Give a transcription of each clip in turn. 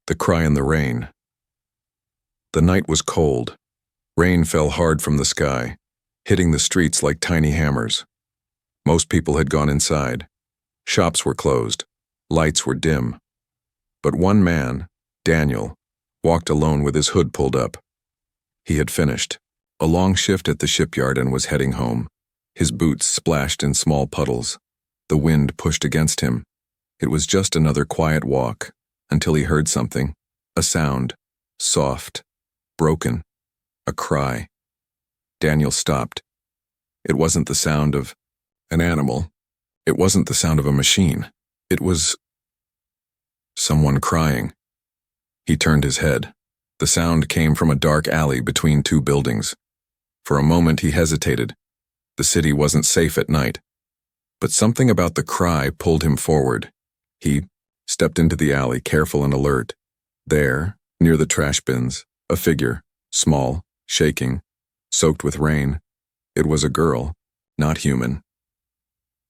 The Cry in the Rain. The night was cold. Rain fell hard from the sky, hitting the streets like tiny hammers. Most people had gone inside. Shops were closed. Lights were dim. But one man, Daniel, walked alone with his hood pulled up. He had finished a long shift at the shipyard and was heading home. His boots splashed in small puddles. The wind pushed against him. It was just another quiet walk, until he heard something, a sound, soft, broken, a cry. Daniel stopped. It wasn't the sound of an animal. It wasn't the sound of a machine. It was someone crying. He turned his head. The sound came from a dark alley between two buildings. For a moment he hesitated. The city wasn't safe at night. But something about the cry pulled him forward. He stepped into the alley, careful and alert. There, near the trash bins, a figure, small, shaking, soaked with rain. It was a girl, not human.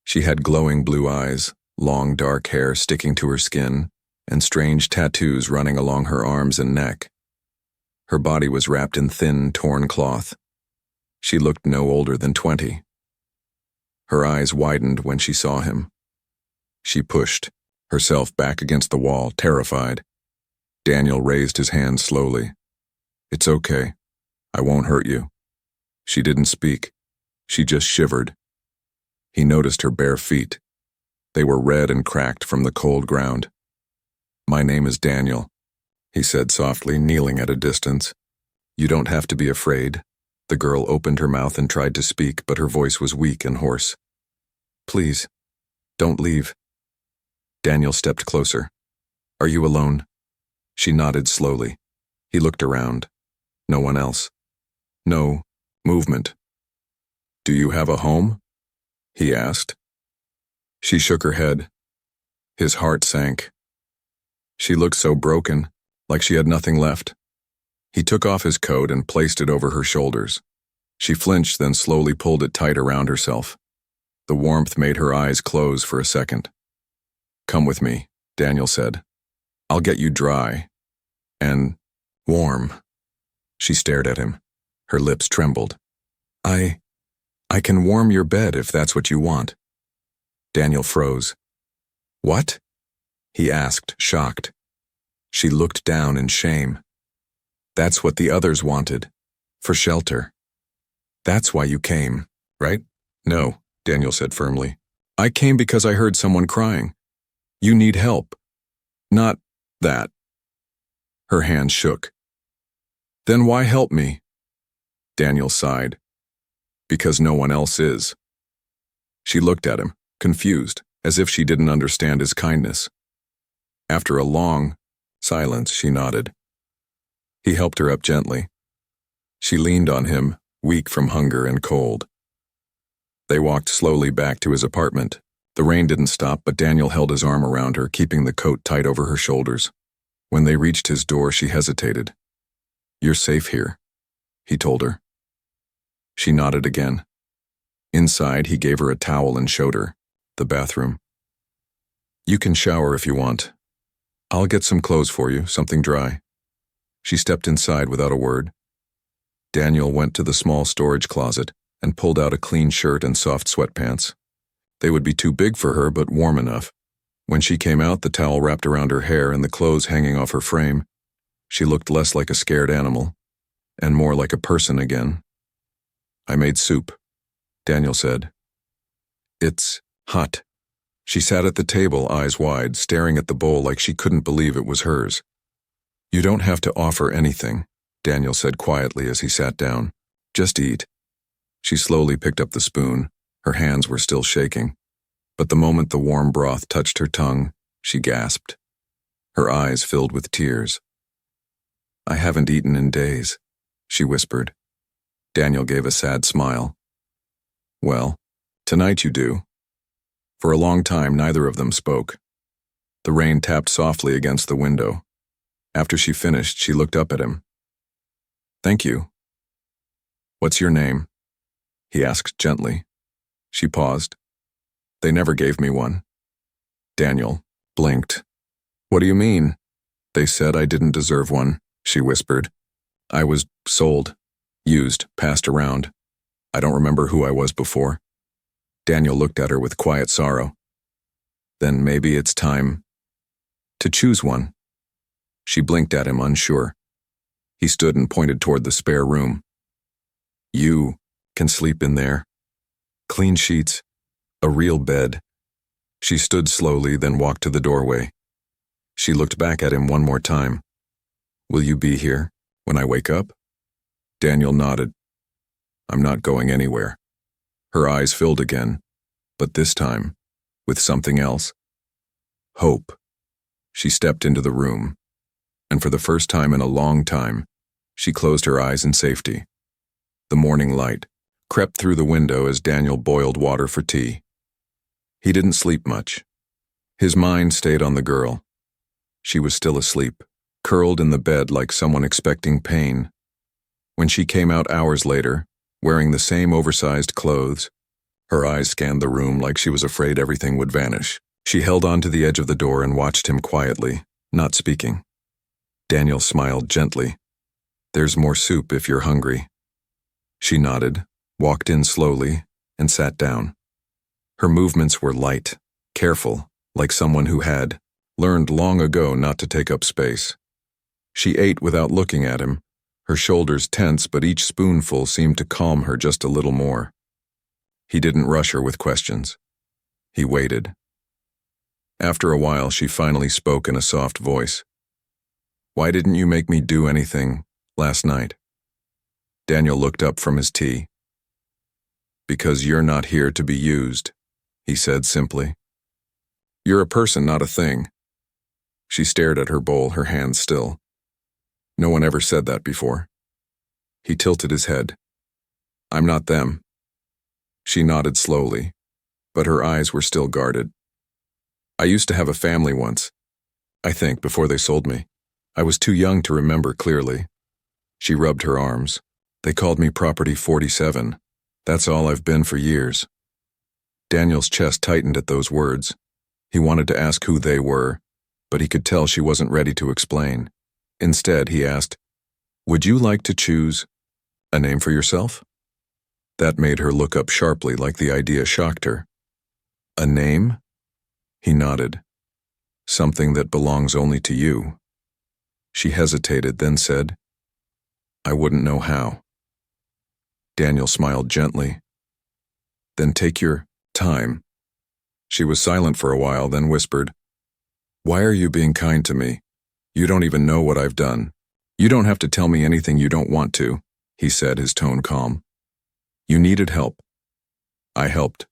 She had glowing blue eyes, long dark hair sticking to her skin, and strange tattoos running along her arms and neck. Her body was wrapped in thin, torn cloth. She looked no older than 20. Her eyes widened when she saw him. She pushed herself back against the wall, terrified. Daniel raised his hand slowly. "It's okay. I won't hurt you." She didn't speak. She just shivered. He noticed her bare feet. They were red and cracked from the cold ground. "My name is Daniel," he said softly, kneeling at a distance. "You don't have to be afraid." The girl opened her mouth and tried to speak, but her voice was weak and hoarse. "Please, don't leave." Daniel stepped closer. "Are you alone?" She nodded slowly. He looked around. No one else. No movement. "Do you have a home?" he asked. She shook her head. His heart sank. She looked so broken, like she had nothing left. He took off his coat and placed it over her shoulders. She flinched, then slowly pulled it tight around herself. The warmth made her eyes close for a second. "Come with me," Daniel said. "I'll get you dry and warm." She stared at him. Her lips trembled. I can warm your bed if that's what you want." Daniel froze. "What?" he asked, shocked. She looked down in shame. "That's what the others wanted. For shelter. That's why you came, right?" "No," Daniel said firmly. "I came because I heard someone crying. You need help. Not that." Her hand shook. "Then why help me?" Daniel sighed. "Because no one else is." She looked at him, confused, as if she didn't understand his kindness. After a long silence, she nodded. He helped her up gently. She leaned on him, weak from hunger and cold. They walked slowly back to his apartment. The rain didn't stop, but Daniel held his arm around her, keeping the coat tight over her shoulders. When they reached his door, she hesitated. "You're safe here," he told her. She nodded again. Inside, he gave her a towel and showed her the bathroom. "You can shower if you want. I'll get some clothes for you, something dry." She stepped inside without a word. Daniel went to the small storage closet and pulled out a clean shirt and soft sweatpants. They would be too big for her, but warm enough. When she came out, the towel wrapped around her hair and the clothes hanging off her frame. She looked less like a scared animal, and more like a person again. "I made soup," Daniel said. "It's hot." She sat at the table, eyes wide, staring at the bowl like she couldn't believe it was hers. "You don't have to offer anything," Daniel said quietly as he sat down. "Just eat." She slowly picked up the spoon. Her hands were still shaking. But the moment the warm broth touched her tongue, she gasped. Her eyes filled with tears. "I haven't eaten in days," she whispered. Daniel gave a sad smile. "Well, tonight you do." For a long time, neither of them spoke. The rain tapped softly against the window. After she finished, she looked up at him. "Thank you." "What's your name?" he asked gently. She paused. "They never gave me one." Daniel blinked. "What do you mean?" They said I didn't deserve one, she whispered. I was sold, used, passed around. I don't remember who I was before. Daniel looked at her with quiet sorrow. Then maybe it's time to choose one. She blinked at him, unsure. He stood and pointed toward the spare room. You can sleep in there. Clean sheets, a real bed. She stood slowly, then walked to the doorway. She looked back at him one more time. Will you be here when I wake up? Daniel nodded. I'm not going anywhere. Her eyes filled again, but this time, with something else. Hope. She stepped into the room, and for the first time in a long time, she closed her eyes in safety. The morning light crept through the window as Daniel boiled water for tea. He didn't sleep much. His mind stayed on the girl. She was still asleep, curled in the bed like someone expecting pain. When she came out hours later, wearing the same oversized clothes, her eyes scanned the room like she was afraid everything would vanish. She held on to the edge of the door and watched him quietly, not speaking. Daniel smiled gently. There's more soup if you're hungry. She nodded, walked in slowly, and sat down. Her movements were light, careful, like someone who had learned long ago not to take up space. She ate without looking at him, her shoulders tense, but each spoonful seemed to calm her just a little more. He didn't rush her with questions. He waited. After a while, she finally spoke in a soft voice. Why didn't you make me do anything last night? Daniel looked up from his tea. Because you're not here to be used, he said simply. You're a person, not a thing. She stared at her bowl, her hands still. No one ever said that before. He tilted his head. I'm not them. She nodded slowly, but her eyes were still guarded. I used to have a family once, I think, before they sold me. I was too young to remember clearly. She rubbed her arms. They called me Property 47. That's all I've been for years. Daniel's chest tightened at those words. He wanted to ask who they were, but he could tell she wasn't ready to explain. Instead, he asked, Would you like to choose a name for yourself? That made her look up sharply, like the idea shocked her. A name? He nodded. Something that belongs only to you. She hesitated, then said, I wouldn't know how. Daniel smiled gently. Then take your time. She was silent for a while, then whispered, Why are you being kind to me? You don't even know what I've done. You don't have to tell me anything you don't want to, he said, his tone calm. You needed help. I helped.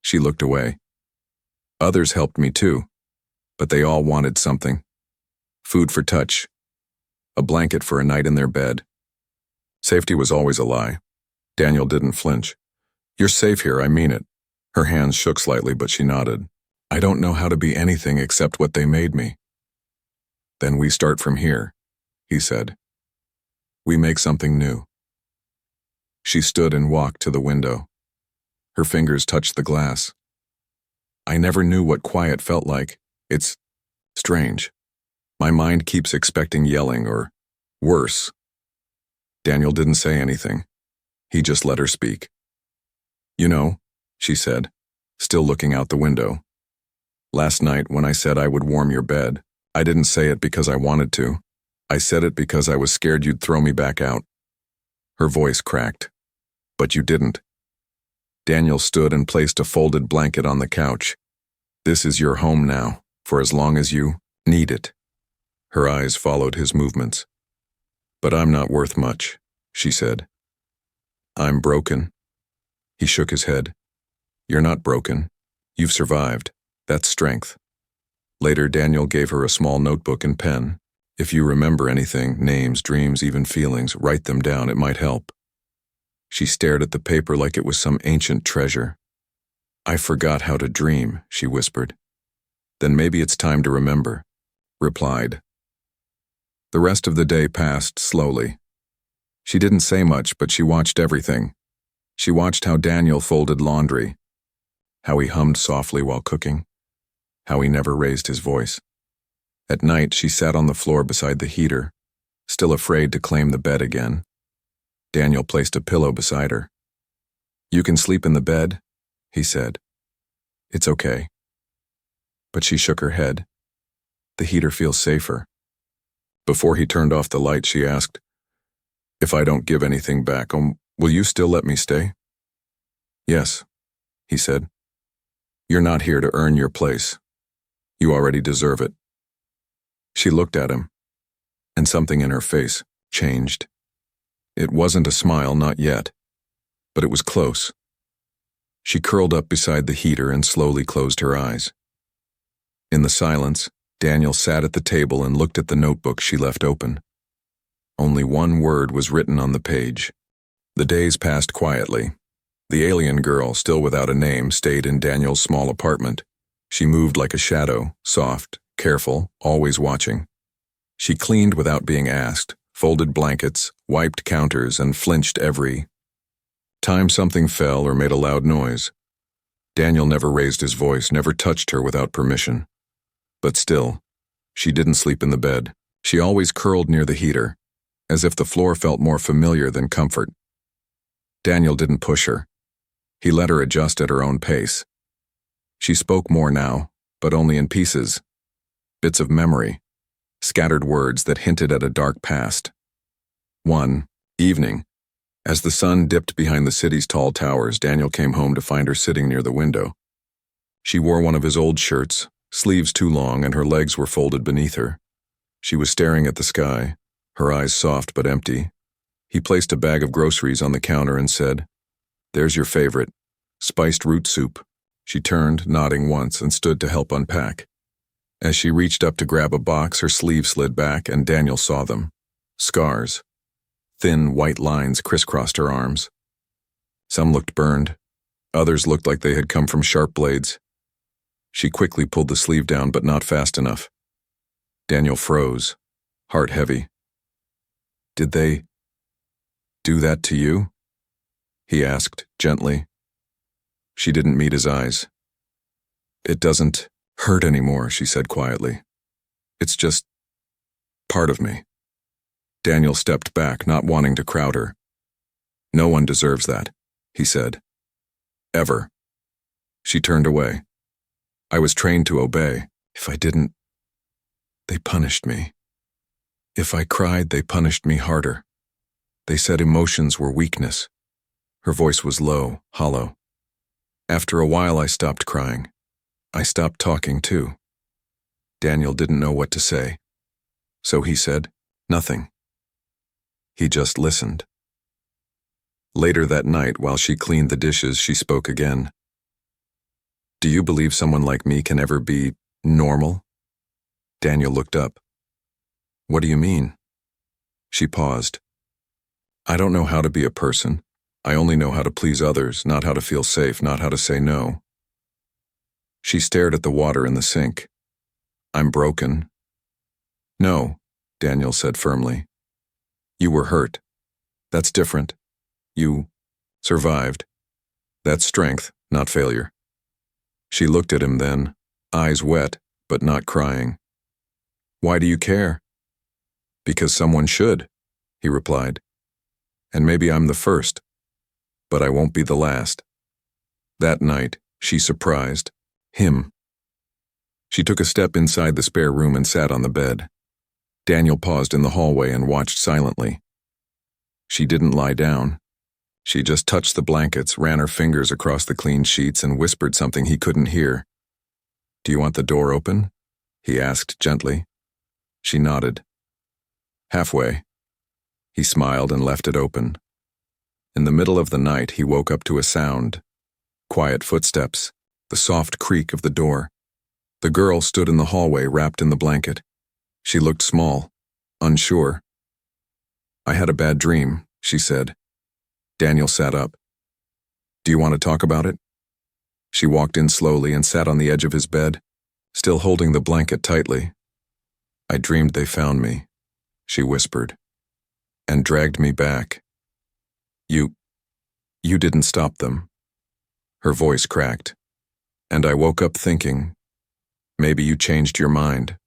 She looked away. Others helped me too, but they all wanted something. Food for touch. A blanket for a night in their bed. Safety was always a lie. Daniel didn't flinch. You're safe here, I mean it. Her hands shook slightly, but she nodded. I don't know how to be anything except what they made me. Then we start from here, he said. We make something new. She stood and walked to the window. Her fingers touched the glass. I never knew what quiet felt like. It's strange. My mind keeps expecting yelling or worse. Daniel didn't say anything. He just let her speak. You know, she said, still looking out the window. Last night when I said I would warm your bed, I didn't say it because I wanted to. I said it because I was scared you'd throw me back out. Her voice cracked. But you didn't. Daniel stood and placed a folded blanket on the couch. This is your home now, for as long as you need it. Her eyes followed his movements. But I'm not worth much, she said. I'm broken. He shook his head. You're not broken. You've survived. That's strength. Later, Daniel gave her a small notebook and pen. If you remember anything, names, dreams, even feelings, write them down. It might help. She stared at the paper like it was some ancient treasure. I forgot how to dream, she whispered. Then maybe it's time to remember, replied. The rest of the day passed slowly. She didn't say much, but she watched everything. She watched how Daniel folded laundry, how he hummed softly while cooking, how he never raised his voice. At night, she sat on the floor beside the heater, still afraid to claim the bed again. Daniel placed a pillow beside her. "You can sleep in the bed," he said. "It's okay." But she shook her head. "The heater feels safer." Before he turned off the light, she asked, "If I don't give anything back, will you still let me stay?" "Yes," he said. "You're not here to earn your place. You already deserve it." She looked at him, and something in her face changed. It wasn't a smile, not yet, but it was close. She curled up beside the heater and slowly closed her eyes. In the silence, Daniel sat at the table and looked at the notebook she left open. Only one word was written on the page. The days passed quietly. The alien girl, still without a name, stayed in Daniel's small apartment. She moved like a shadow, soft, careful, always watching. She cleaned without being asked, folded blankets, wiped counters, and flinched every time something fell or made a loud noise. Daniel never raised his voice, never touched her without permission. But still, she didn't sleep in the bed. She always curled near the heater, as if the floor felt more familiar than comfort. Daniel didn't push her. He let her adjust at her own pace. She spoke more now, but only in pieces. Bits of memory, scattered words that hinted at a dark past. One evening, as the sun dipped behind the city's tall towers, Daniel came home to find her sitting near the window. She wore one of his old shirts, sleeves too long, and her legs were folded beneath her. She was staring at the sky, her eyes soft but empty. He placed a bag of groceries on the counter and said, "There's your favorite, spiced root soup." She turned, nodding once, and stood to help unpack. As she reached up to grab a box, her sleeve slid back, and Daniel saw them. Scars. Thin, white lines crisscrossed her arms. Some looked burned. Others looked like they had come from sharp blades. She quickly pulled the sleeve down, but not fast enough. Daniel froze, heart heavy. "Did they do that to you?" he asked, gently. She didn't meet his eyes. "It doesn't hurt anymore," she said quietly. "It's just part of me." Daniel stepped back, not wanting to crowd her. "No one deserves that," he said. "Ever." She turned away. "I was trained to obey. If I didn't, they punished me. If I cried, they punished me harder. They said emotions were weakness." Her voice was low, hollow. "After a while, I stopped crying. I stopped talking too." Daniel didn't know what to say. So he said, "Nothing." He just listened. Later that night, while she cleaned the dishes, she spoke again. "Do you believe someone like me can ever be normal?" Daniel looked up. "What do you mean?" She paused. "I don't know how to be a person. I only know how to please others, not how to feel safe, not how to say no." She stared at the water in the sink. "I'm broken." "No," Daniel said firmly. "You were hurt. That's different. You survived. That's strength, not failure." She looked at him then, eyes wet, but not crying. "Why do you care?" "Because someone should," he replied. "And maybe I'm the first, but I won't be the last." That night, she surprised him. She took a step inside the spare room and sat on the bed. Daniel paused in the hallway and watched silently. She didn't lie down. She just touched the blankets, ran her fingers across the clean sheets, and whispered something he couldn't hear. "Do you want the door open?" he asked gently. She nodded. "Halfway." He smiled and left it open. In the middle of the night, he woke up to a sound. Quiet footsteps, the soft creak of the door. The girl stood in the hallway, wrapped in the blanket. She looked small, unsure. "I had a bad dream," she said. Daniel sat up. "Do you want to talk about it?" She walked in slowly and sat on the edge of his bed, still holding the blanket tightly. "I dreamed they found me," she whispered, "and dragged me back. You didn't stop them." Her voice cracked. "And I woke up thinking, maybe you changed your mind."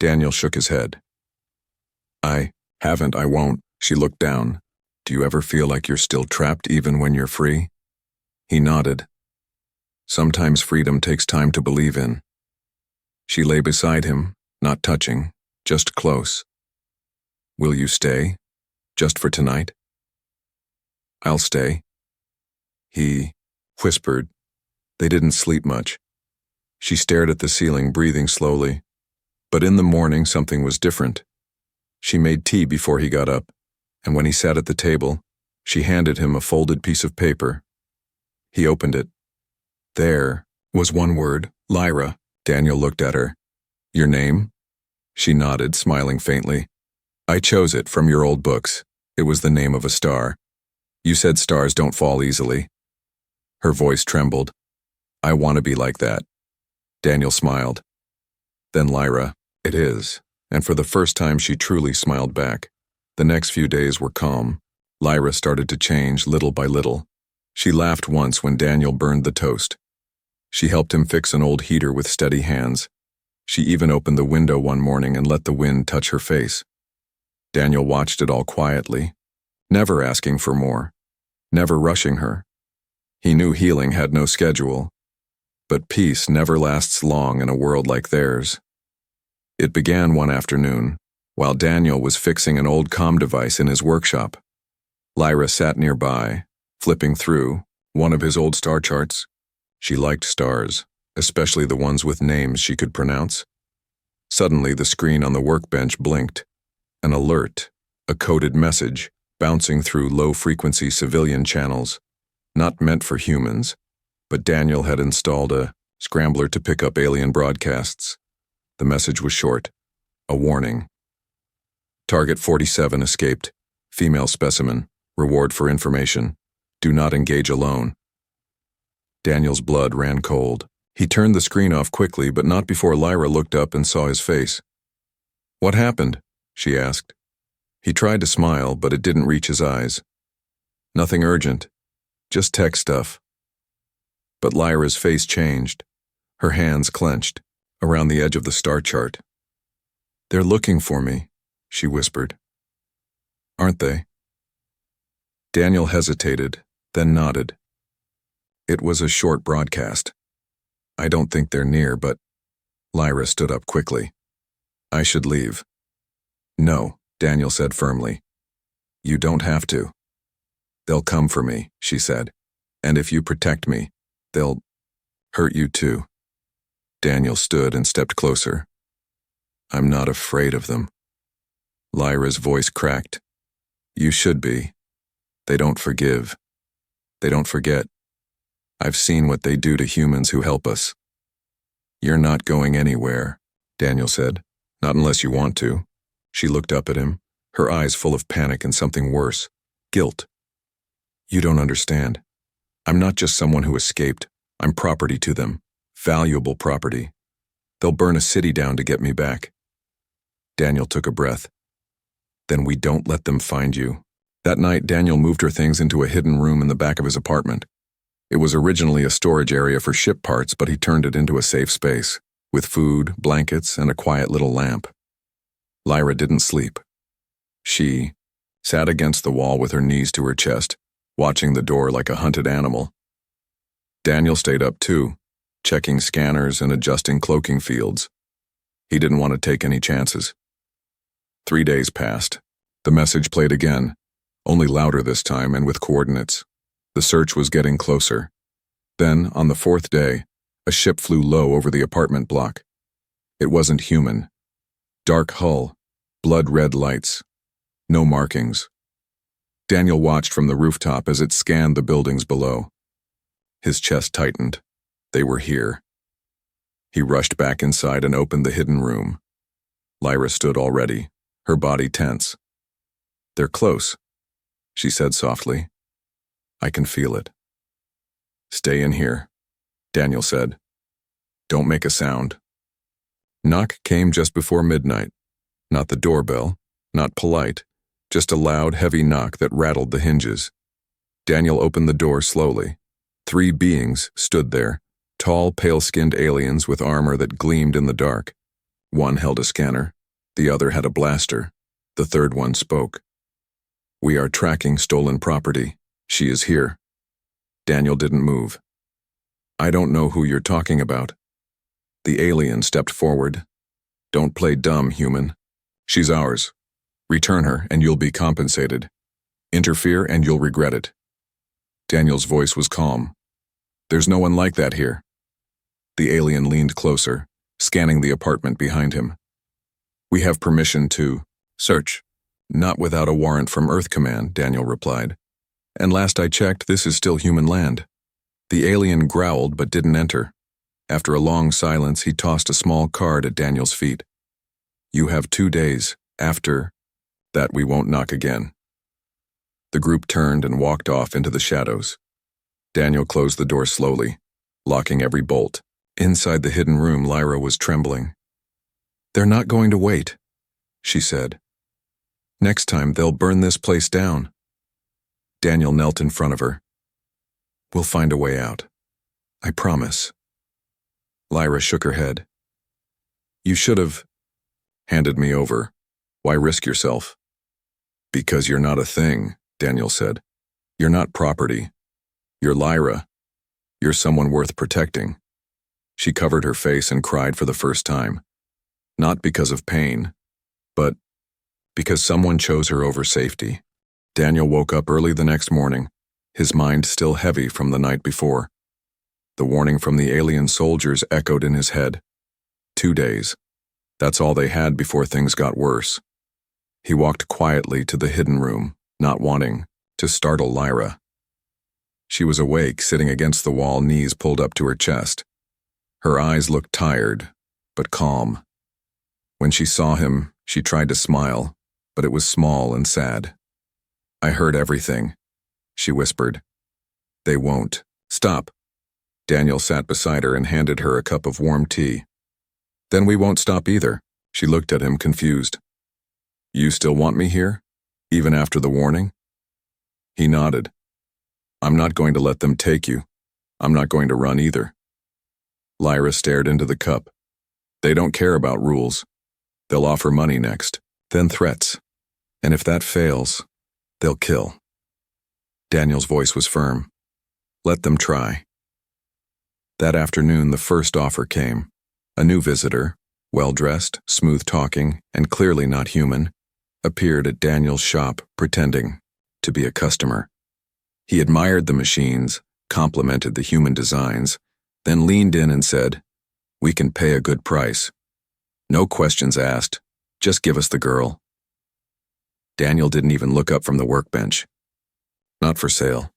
Daniel shook his head. I haven't, I won't. She looked down. Do you ever feel like you're still trapped even when you're free? He nodded. Sometimes freedom takes time to believe in. She lay beside him, not touching, just close. Will you stay? Just for tonight? I'll stay. He whispered. They didn't sleep much. She stared at the ceiling, breathing slowly. But in the morning, something was different. She made tea before he got up, and when he sat at the table, she handed him a folded piece of paper. He opened it. There was one word, Lyra. Daniel looked at her. Your name? She nodded, smiling faintly. I chose it from your old books. It was the name of a star. You said stars don't fall easily. Her voice trembled. I want to be like that. Daniel smiled. Then Lyra, it is. And for the first time she truly smiled back. The next few days were calm. Lyra started to change little by little. She laughed once when Daniel burned the toast. She helped him fix an old heater with steady hands. She even opened the window one morning and let the wind touch her face. Daniel watched it all quietly, never asking for more, never rushing her. He knew healing had no schedule, but peace never lasts long in a world like theirs. It began one afternoon, while Daniel was fixing an old comm device in his workshop. Lyra sat nearby, flipping through one of his old star charts. She liked stars, especially the ones with names she could pronounce. Suddenly, the screen on the workbench blinked. An alert, a coded message, bouncing through low-frequency civilian channels, not meant for humans, but Daniel had installed a scrambler to pick up alien broadcasts. The message was short, a warning. Target 47 escaped, female specimen, reward for information. Do not engage alone. Daniel's blood ran cold. He turned the screen off quickly, but not before Lyra looked up and saw his face. What happened? She asked. He tried to smile, but it didn't reach his eyes. Nothing urgent, just tech stuff. But Lyra's face changed. Her hands clenched, around the edge of the star chart. They're looking for me, she whispered. Aren't they? Daniel hesitated, then nodded. It was a short broadcast. I don't think they're near, but... Lyra stood up quickly. I should leave. No, Daniel said firmly. You don't have to. They'll come for me, she said. And if you protect me, they'll hurt you too. Daniel stood and stepped closer. I'm not afraid of them. Lyra's voice cracked. You should be. They don't forgive. They don't forget. I've seen what they do to humans who help us. You're not going anywhere, Daniel said. Not unless you want to. She looked up at him, her eyes full of panic and something worse, guilt. You don't understand. I'm not just someone who escaped. I'm property to them, valuable property. They'll burn a city down to get me back. Daniel took a breath. Then we don't let them find you. That night, Daniel moved her things into a hidden room in the back of his apartment. It was originally a storage area for ship parts, but he turned it into a safe space, with food, blankets, and a quiet little lamp. Lyra didn't sleep. She sat against the wall with her knees to her chest, watching the door like a hunted animal. Daniel stayed up too, checking scanners and adjusting cloaking fields. He didn't want to take any chances. 3 days passed. The message played again, only louder this time and with coordinates. The search was getting closer. Then, on the 4th day, a ship flew low over the apartment block. It wasn't human. Dark hull, blood-red lights. No markings. Daniel watched from the rooftop as it scanned the buildings below. His chest tightened. They were here. He rushed back inside and opened the hidden room. Lyra stood already, her body tense. They're close, she said softly. I can feel it. Stay in here, Daniel said. Don't make a sound. Knock came just before midnight. Not the doorbell, not polite, just a loud, heavy knock that rattled the hinges. Daniel opened the door slowly. 3 beings stood there, tall, pale-skinned aliens with armor that gleamed in the dark. One held a scanner, the other had a blaster, the third one spoke. "We are tracking stolen property. She is here." Daniel didn't move. "I don't know who you're talking about." The alien stepped forward. "Don't play dumb, human. She's ours. Return her and you'll be compensated. Interfere and you'll regret it." Daniel's voice was calm. "There's no one like that here." The alien leaned closer, scanning the apartment behind him. "We have permission to search." "Not without a warrant from Earth Command," Daniel replied. "And last I checked, this is still human land." The alien growled but didn't enter. After a long silence, he tossed a small card at Daniel's feet. "You have 2 days. After that, we won't knock again." The group turned and walked off into the shadows. Daniel closed the door slowly, locking every bolt. Inside the hidden room, Lyra was trembling. "They're not going to wait," she said. "Next time, they'll burn this place down." Daniel knelt in front of her. "We'll find a way out. I promise." Lyra shook her head. "You should have handed me over. Why risk yourself?" "Because you're not a thing," Daniel said. "You're not property. You're Lyra. You're someone worth protecting." She covered her face and cried for the first time. Not because of pain, but because someone chose her over safety. Daniel woke up early the next morning, his mind still heavy from the night before. The warning from the alien soldiers echoed in his head. 2 days. That's all they had before things got worse. He walked quietly to the hidden room, not wanting to startle Lyra. She was awake, sitting against the wall, knees pulled up to her chest. Her eyes looked tired, but calm. When she saw him, she tried to smile, but it was small and sad. "I heard everything," she whispered. "They won't. Stop." Daniel sat beside her and handed her a cup of warm tea. "Then we won't stop either." She looked at him, confused. "You still want me here? Even after the warning?" He nodded. "I'm not going to let them take you. I'm not going to run either." Lyra stared into the cup. "They don't care about rules. They'll offer money next, then threats. And if that fails, they'll kill." Daniel's voice was firm. "Let them try." That afternoon, the first offer came. A new visitor, well-dressed, smooth-talking, and clearly not human, appeared at Daniel's shop pretending to be a customer. He admired the machines, complimented the human designs, then leaned in and said, "We can pay a good price. No questions asked, just give us the girl." Daniel didn't even look up from the workbench. "Not for sale."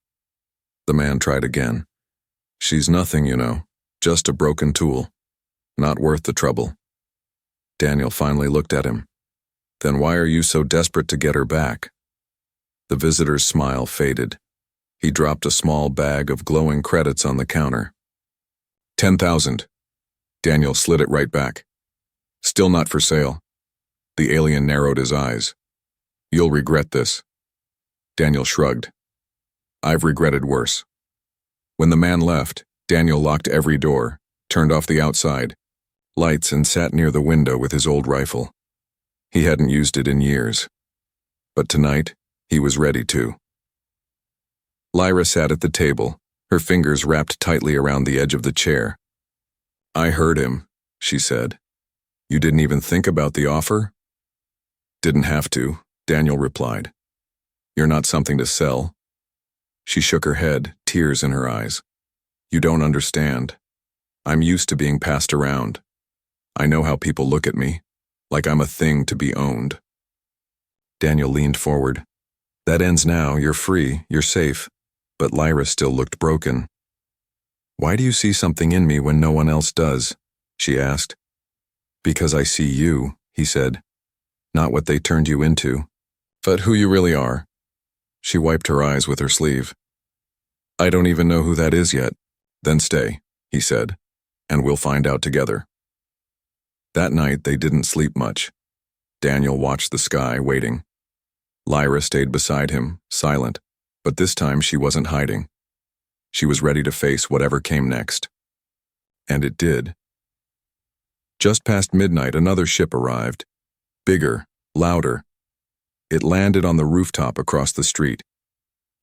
The man tried again. "She's nothing, you know, just a broken tool. Not worth the trouble." Daniel finally looked at him. "Then why are you so desperate to get her back?" The visitor's smile faded. He dropped a small bag of glowing credits on the counter. 10,000. Daniel slid it right back. "Still not for sale." The alien narrowed his eyes. "You'll regret this." Daniel shrugged. "I've regretted worse." When the man left, Daniel locked every door, turned off the outside lights, and sat near the window with his old rifle. He hadn't used it in years. But tonight, he was ready to. Lyra sat at the table, her fingers wrapped tightly around the edge of the chair. "I heard him," she said. "You didn't even think about the offer?" "Didn't have to," Daniel replied. "You're not something to sell." She shook her head, tears in her eyes. "You don't understand. I'm used to being passed around. I know how people look at me, like I'm a thing to be owned." Daniel leaned forward. "That ends now. You're free. You're safe." But Lyra still looked broken. "Why do you see something in me when no one else does?" she asked. "Because I see you," he said. "Not what they turned you into, but who you really are." She wiped her eyes with her sleeve. "I don't even know who that is yet." "Then stay," he said, "and we'll find out together." That night they didn't sleep much. Daniel watched the sky, waiting. Lyra stayed beside him, silent, but this time she wasn't hiding. She was ready to face whatever came next. And it did. Just past midnight, another ship arrived. Bigger, louder. It landed on the rooftop across the street.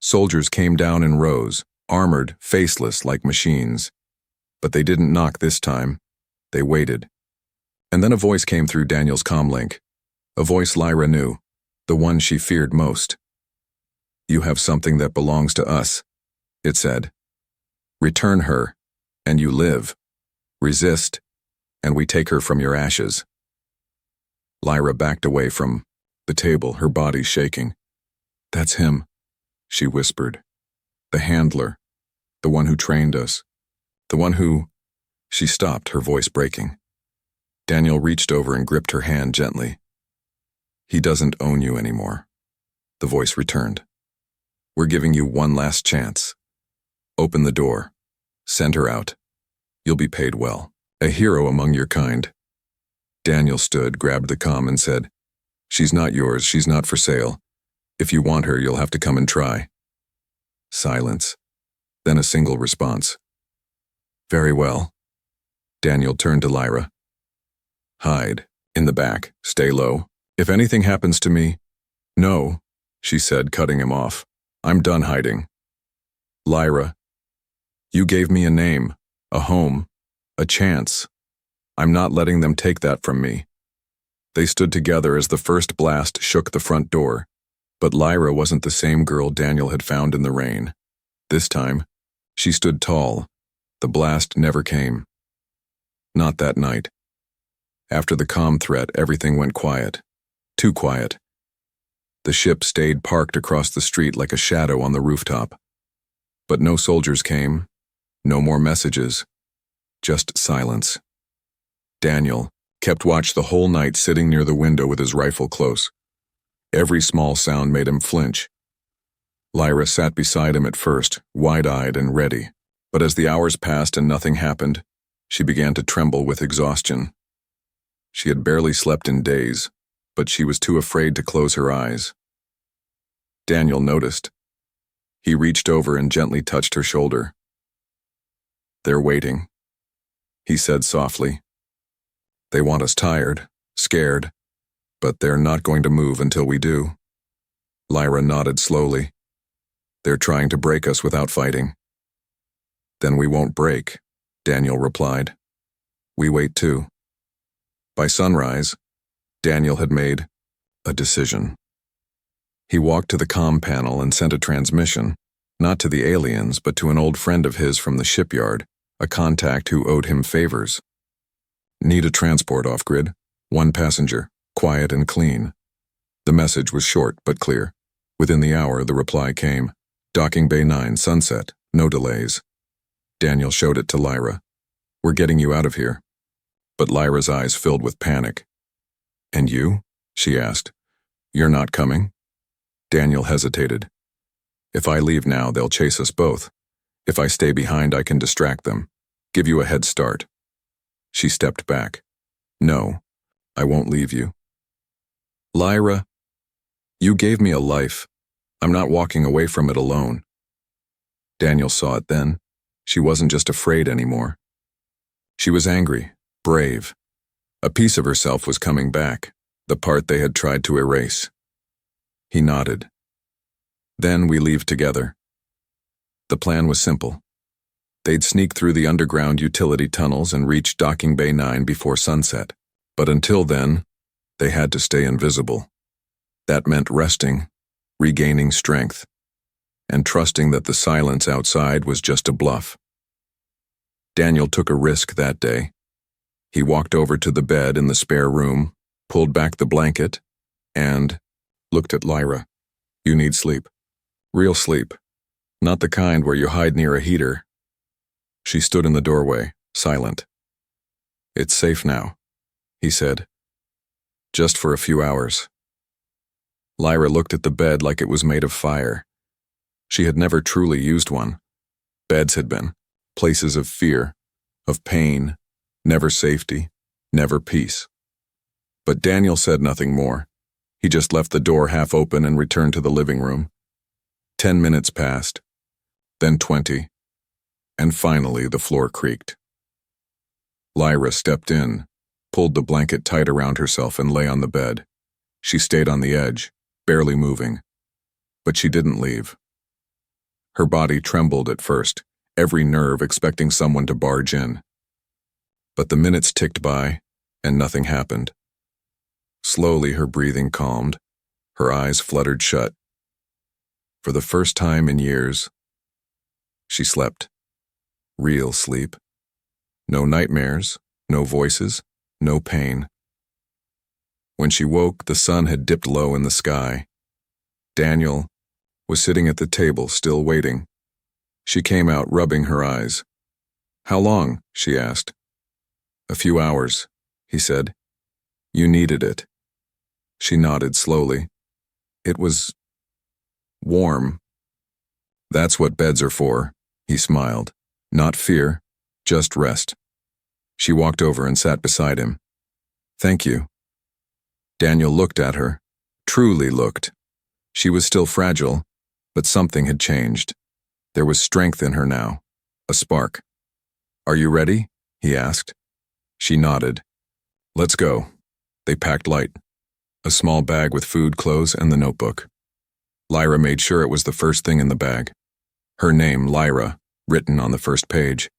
Soldiers came down in rows, armored, faceless like machines. But they didn't knock this time. They waited. And then a voice came through Daniel's comlink. A voice Lyra knew, the one she feared most. "You have something that belongs to us," it said. "Return her, and you live. Resist, and we take her from your ashes." Lyra backed away from the table, her body shaking. "That's him," she whispered. "The handler, the one who trained us, the one who—" She stopped, her voice breaking. Daniel reached over and gripped her hand gently. "He doesn't own you anymore," the voice returned. "We're giving you one last chance. Open the door. Send her out. You'll be paid well. A hero among your kind." Daniel stood, grabbed the comm and said, "She's not yours, she's not for sale. If you want her, you'll have to come and try." Silence. Then a single response. "Very well." Daniel turned to Lyra. "Hide. In the back. Stay low. If anything happens to me—" "No," she said, cutting him off. "I'm done hiding. Lyra, you gave me a name, a home, a chance. I'm not letting them take that from me." They stood together as the first blast shook the front door. But Lyra wasn't the same girl Daniel had found in the rain. This time, she stood tall. The blast never came. Not that night. After the comm threat, everything went quiet. Too quiet. The ship stayed parked across the street like a shadow on the rooftop. But no soldiers came. No more messages. Just silence. Daniel kept watch the whole night, sitting near the window with his rifle close. Every small sound made him flinch. Lyra sat beside him at first, wide-eyed and ready. But as the hours passed and nothing happened, she began to tremble with exhaustion. She had barely slept in days, but she was too afraid to close her eyes. Daniel noticed. He reached over and gently touched her shoulder. "They're waiting," he said softly. "They want us tired, scared, but they're not going to move until we do." Lyra nodded slowly. "They're trying to break us without fighting." "Then we won't break," Daniel replied. "We wait too." By sunrise, Daniel had made a decision. He walked to the comm panel and sent a transmission, not to the aliens, but to an old friend of his from the shipyard, a contact who owed him favors. "Need a transport off-grid, 1 passenger, quiet and clean." The message was short but clear. Within the hour, the reply came. "Docking Bay 9, Sunset, no delays." Daniel showed it to Lyra. "We're getting you out of here." But Lyra's eyes filled with panic. "And you?" she asked. "You're not coming?" Daniel hesitated. "If I leave now, they'll chase us both. If I stay behind, I can distract them. Give you a head start." She stepped back. "No, I won't leave you." "Lyra, you gave me a life. I'm not walking away from it alone." Daniel saw it then. She wasn't just afraid anymore. She was angry, brave. A piece of herself was coming back, the part they had tried to erase. He nodded. "Then we leave together." The plan was simple. They'd sneak through the underground utility tunnels and reach Docking Bay 9 before sunset. But until then, they had to stay invisible. That meant resting, regaining strength, and trusting that the silence outside was just a bluff. Daniel took a risk that day. He walked over to the bed in the spare room, pulled back the blanket, and looked at Lyra. "You need sleep. Real sleep. Not the kind where you hide near a heater." She stood in the doorway, silent. "It's safe now," he said. "Just for a few hours." Lyra looked at the bed like it was made of fire. She had never truly used one. Beds had been places of fear, of pain, never safety, never peace. But Daniel said nothing more. He just left the door half open and returned to the living room. 10 minutes passed, then 20, and finally the floor creaked. Lyra stepped in, pulled the blanket tight around herself and lay on the bed. She stayed on the edge, barely moving. But she didn't leave. Her body trembled at first, every nerve expecting someone to barge in. But the minutes ticked by, and nothing happened. Slowly her breathing calmed, her eyes fluttered shut. For the first time in years, she slept. Real sleep. No nightmares, no voices, no pain. When she woke, the sun had dipped low in the sky. Daniel was sitting at the table, still waiting. She came out, rubbing her eyes. "How long?" she asked. "A few hours," he said. "You needed it." She nodded slowly. "It was warm." "That's what beds are for," he smiled. "Not fear, just rest." She walked over and sat beside him. "Thank you." Daniel looked at her, truly looked. She was still fragile, but something had changed. There was strength in her now, a spark. "Are you ready?" he asked. She nodded. "Let's go." They packed light. A small bag with food, clothes, and the notebook. Lyra made sure it was the first thing in the bag. Her name, Lyra, written on the first page.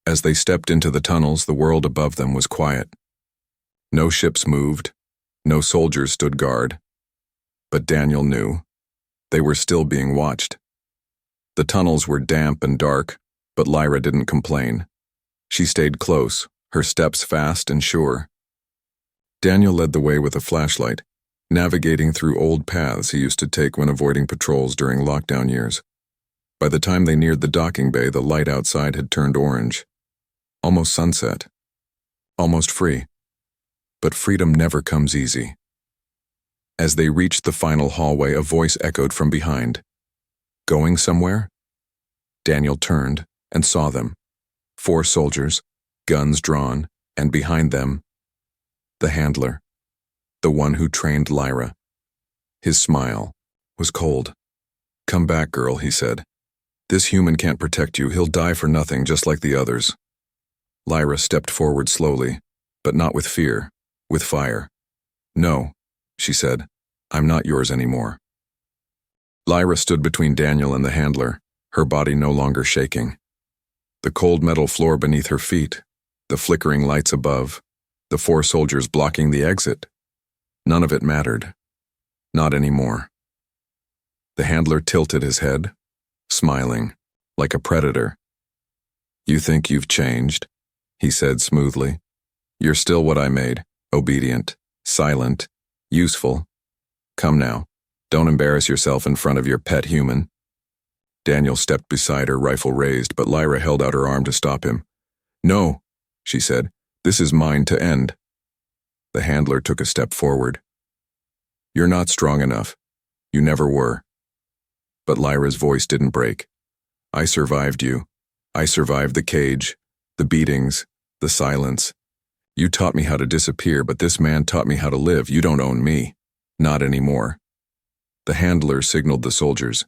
As they stepped into the tunnels, the world above them was quiet. No ships moved. No soldiers stood guard. But Daniel knew. They were still being watched. The tunnels were damp and dark, but Lyra didn't complain. She stayed close, her steps fast and sure. Daniel led the way with a flashlight, navigating through old paths he used to take when avoiding patrols during lockdown years. By the time they neared the docking bay, the light outside had turned orange. Almost sunset. Almost free. But freedom never comes easy. As they reached the final hallway, a voice echoed from behind. "Going somewhere?" Daniel turned and saw them. 4 soldiers, guns drawn, and behind them, the handler, the one who trained Lyra. His smile was cold. "Come back, girl," he said. "This human can't protect you. He'll die for nothing, just like the others." Lyra stepped forward slowly, but not with fear, with fire. "No," she said. "I'm not yours anymore." Lyra stood between Daniel and the handler, her body no longer shaking. The cold metal floor beneath her feet, the flickering lights above, the 4 soldiers blocking the exit. None of it mattered. Not anymore. The handler tilted his head, smiling, like a predator. "You think you've changed?" he said smoothly. "You're still what I made, obedient, silent, useful. Come now, don't embarrass yourself in front of your pet human." Daniel stepped beside her, rifle raised, but Lyra held out her arm to stop him. "No," she said. "This is mine to end." The handler took a step forward. "You're not strong enough. You never were." But Lyra's voice didn't break. "I survived you. I survived the cage, the beatings, the silence. You taught me how to disappear, but this man taught me how to live. You don't own me. Not anymore." The handler signaled the soldiers.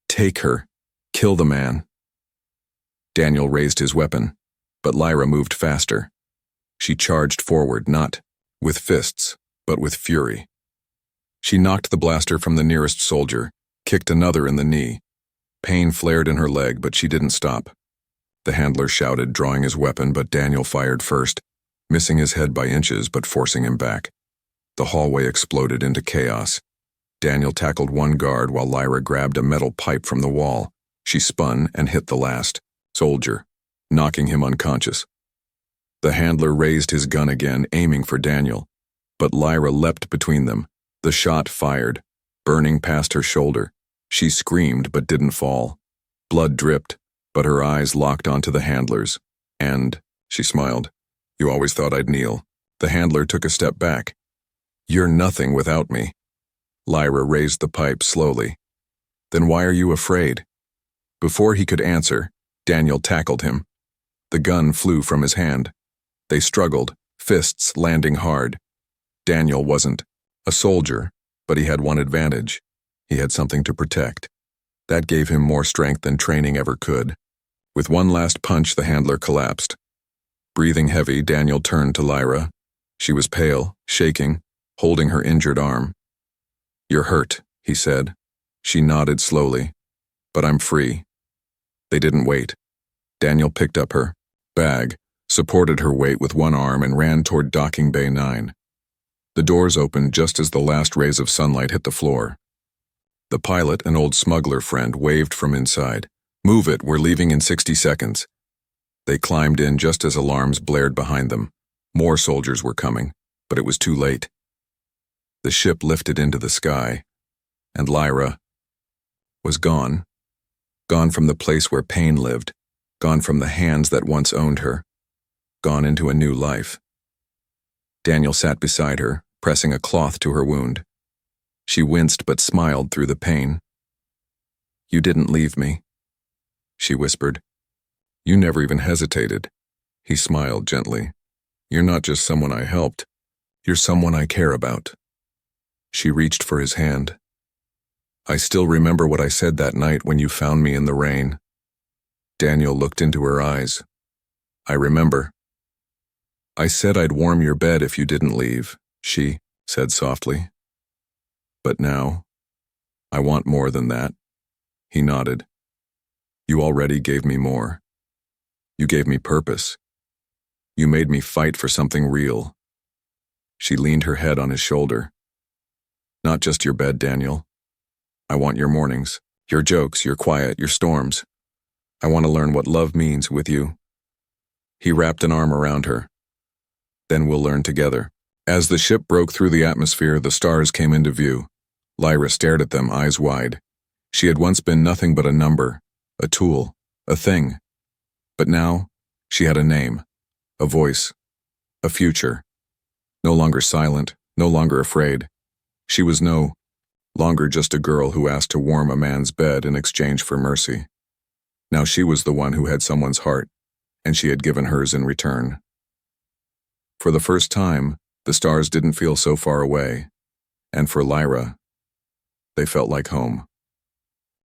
"Take her. Kill the man." Daniel raised his weapon, but Lyra moved faster. She charged forward, not with fists, but with fury. She knocked the blaster from the nearest soldier, kicked another in the knee. Pain flared in her leg, but she didn't stop. The handler shouted, drawing his weapon, but Daniel fired first, missing his head by inches but forcing him back. The hallway exploded into chaos. Daniel tackled one guard while Lyra grabbed a metal pipe from the wall. She spun and hit the last soldier, knocking him unconscious. The handler raised his gun again, aiming for Daniel, but Lyra leapt between them. The shot fired, burning past her shoulder. She screamed but didn't fall. Blood dripped, but her eyes locked onto the handler's. "And," she smiled, "you always thought I'd kneel." The handler took a step back. "You're nothing without me." Lyra raised the pipe slowly. "Then why are you afraid?" Before he could answer, Daniel tackled him. The gun flew from his hand. They struggled, fists landing hard. Daniel wasn't a soldier, but he had one advantage. He had something to protect. That gave him more strength than training ever could. With one last punch, the handler collapsed. Breathing heavy, Daniel turned to Lyra. She was pale, shaking, holding her injured arm. "You're hurt," he said. She nodded slowly. "But I'm free." They didn't wait. Daniel picked up her bag, supported her weight with one arm, and ran toward docking bay 9. The doors opened just as the last rays of sunlight hit the floor. The pilot, an old smuggler friend, waved from inside. "Move it, we're leaving in 60 seconds. They climbed in just as alarms blared behind them. More soldiers were coming, but it was too late. The ship lifted into the sky, and Lyra was gone. Gone from the place where pain lived, gone from the hands that once owned her, gone into a new life. Daniel sat beside her, pressing a cloth to her wound. She winced but smiled through the pain. "You didn't leave me," she whispered. "You never even hesitated." He smiled gently. "You're not just someone I helped. You're someone I care about." She reached for his hand. "I still remember what I said that night when you found me in the rain." Daniel looked into her eyes. "I remember." "I said I'd warm your bed if you didn't leave," she said softly. "But now, I want more than that." He nodded. "You already gave me more. You gave me purpose. You made me fight for something real." She leaned her head on his shoulder. "Not just your bed, Daniel. I want your mornings, your jokes, your quiet, your storms. I want to learn what love means with you." He wrapped an arm around her. "Then we'll learn together." As the ship broke through the atmosphere, the stars came into view. Lyra stared at them, eyes wide. She had once been nothing but a number, a tool, a thing. But now, she had a name, a voice, a future. No longer silent, no longer afraid. She was no longer just a girl who asked to warm a man's bed in exchange for mercy. Now she was the one who had someone's heart, and she had given hers in return. For the first time, the stars didn't feel so far away, and for Lyra, they felt like home.